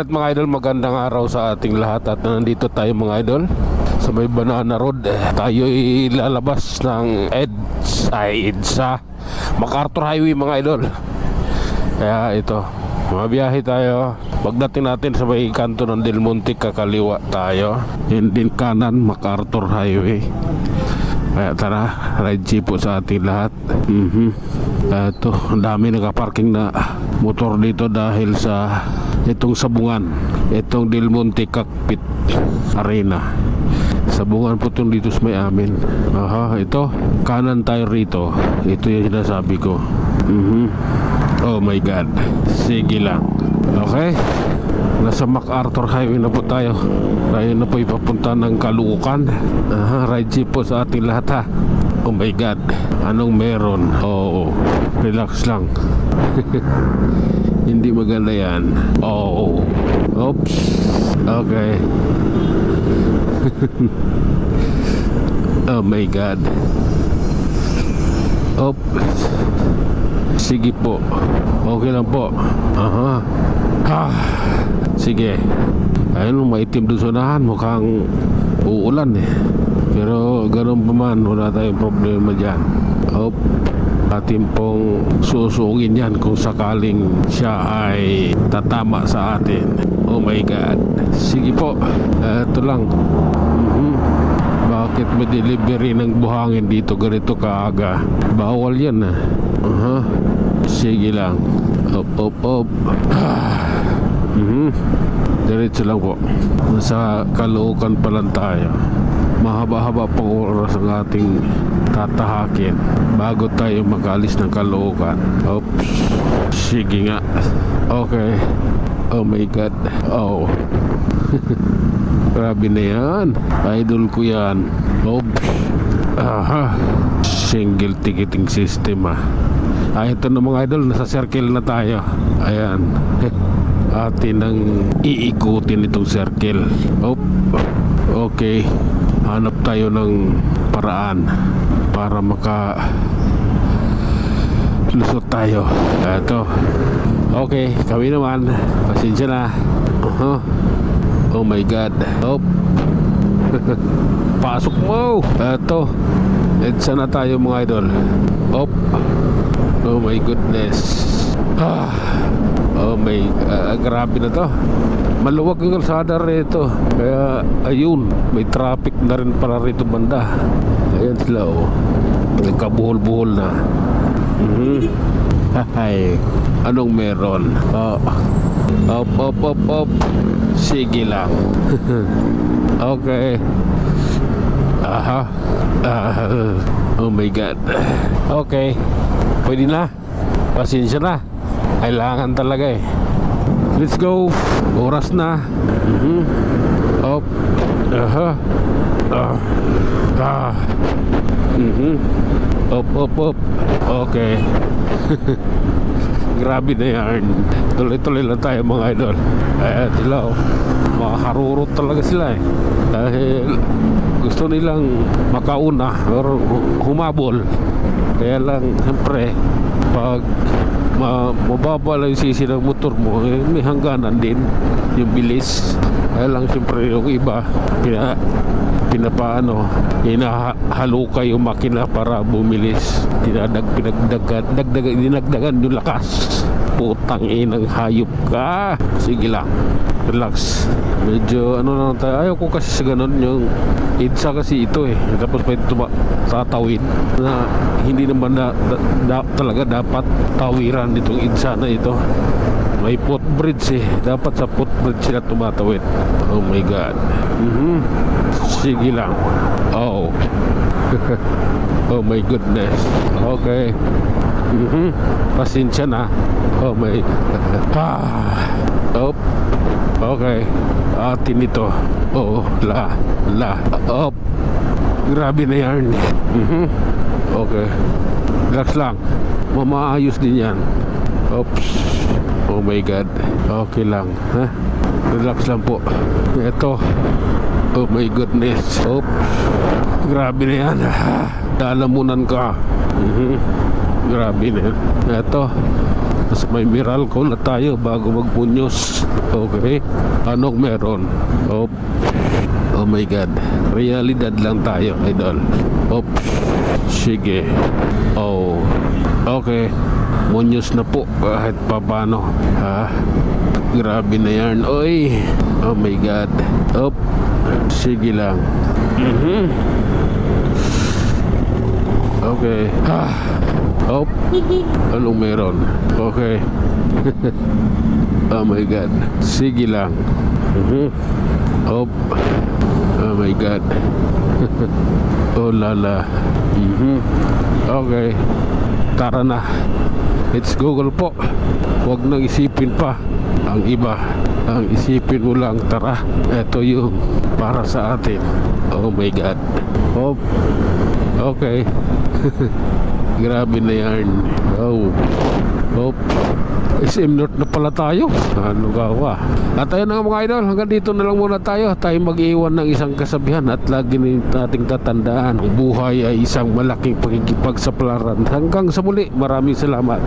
mga idol, magandang araw sa ating lahat. At nandito tayo mga idol sa may Banana Road. Tayo ilalabas ng EDSA MacArthur Highway mga idol. Kaya ito, mabiyahe tayo. Pagdating natin sa may kanto ng Del Monte, kakaliwa tayo, and din kanan MacArthur Highway. Kaya tara, ride jeep po sa ating lahat. Ito, ang dami nakaparking na motor dito dahil sa itong sabungan, itong Del Monte Cockpit Arena. Sabungan po itong dito sa may amin. Ito, kanan tayo rito. Ito yung sinasabi ko. Oh my God. Sige lang. Okay, nasa MacArthur Highway na po tayo. Tayo na po ipapunta ng Caloocan. Ride jeep po sa ating lahat ha. Oh my God, anong meron? Oo, relax lang. Hindi maganda yan. Oo. Oops. Okay. Oh my God. Oops. Sige po. Okay lang po. Sige. Ayun, maitim doon sa unahan. Mukhang uulan eh. Pero ganun pa man, wala tayong problema dyan. Atin pong susugin yan kung sakaling siya ay tatama sa atin. Oh my God. Sige po. Ito lang. Bakit may delivery ng buhangin dito ganito kaaga? Bawal yan ah. Sige lang. Op. Diretso lang po. Nasa Caloocan pa lang tayo. Mahaba-haba pang oras ang ating tatahakin bago tayo makalis ng Caloocan. Oops. Sige nga. Okay. Oh my God. Oh. Grabe na yan. Idol ko yan. Oops. Single ticketing system ito na mga idol. Nasa circle na tayo. Ayan. Atin ang iikutin itong circle. Okay. Hanap tayo ng paraan para lusot tayo. Ito. Okay, kami naman. Pasensya na. Oh my God. Pasok mo. Ito. EDSA na tayo mga idol. Oh my goodness. Oh my, grabe na to. Maluwag yung kalsada rito. Kaya ayun, may traffic na rin para rito banda. Ayan sila nagkabuhol-buhol na. Anong meron? Op. Sige lang. Okay. Oh my God. Okay, pwede na. Pasensya na. Kailangan talaga eh. Let's go. Oras na. Op. Op. Okay. Grabe na yan. Tuloy-tuloy lang tayo mga idol. Ayan sila makakarurot talaga sila eh. Dahil gusto nilang makauna or humabol. Kaya lang siyempre pag mababa lang yung sisi ng motor mo, may hangganan din yung bilis. Kaya lang siyempre yung iba hinahalukay yung makina para bumilis. Dinagdagan yung lakas. Putang inang hayop ka. Sige lang, relax. Medyo na tayo. Ayaw ko kasi sa ganun. Yung EDSA kasi ito eh. Tapos may tatawid na hindi naman talaga dapat tawiran itong EDSA na ito. May footbridge eh. Dapat sa footbridge sila tumatawid. Oh my God. Sige lang. Oh. Oh my goodness. Okay. Pasensya na. Oh my. Okay. Atin ito. Grabe na yan. Okay. Relax lang. Mamaayos din yan. Oops. Oh my God. Okay lang. Relax lang po. Ito. Oh my goodness. Oops. Grabe na yan. Lalamunan ka. Grabe na yan. Ito. Mas may Meralco na tayo bago magpunyos. Okay. Anong meron? Oh my God. Realidad lang tayo, idol. Oops. Sige. Oh. Okay. Munyos na po kahit pa paano. Ha? Grabe na yan. Oy. Oh my God. Op. Sige lang. Okay. Op. Anong meron? Okay. Oh my God. Sige lang. Op. Oh my God. Oh lala. Okay. Tara na. Let's Google po. Huwag nang isipin pa ang iba. Ang isipin mo lang, tara. Ito yung para sa atin. Oh my God. Oh. Okay. Grabe na yan. Oh. Oh. SM North na pala tayo. Ano gawa? At ayun nga mga idol, hanggang dito na lang muna tayo. Tayo mag-iwan ng isang kasabihan at lagi nating tatandaan, buhay ay isang malaking pakikipagsapalaran. Hanggang sa muli, maraming salamat.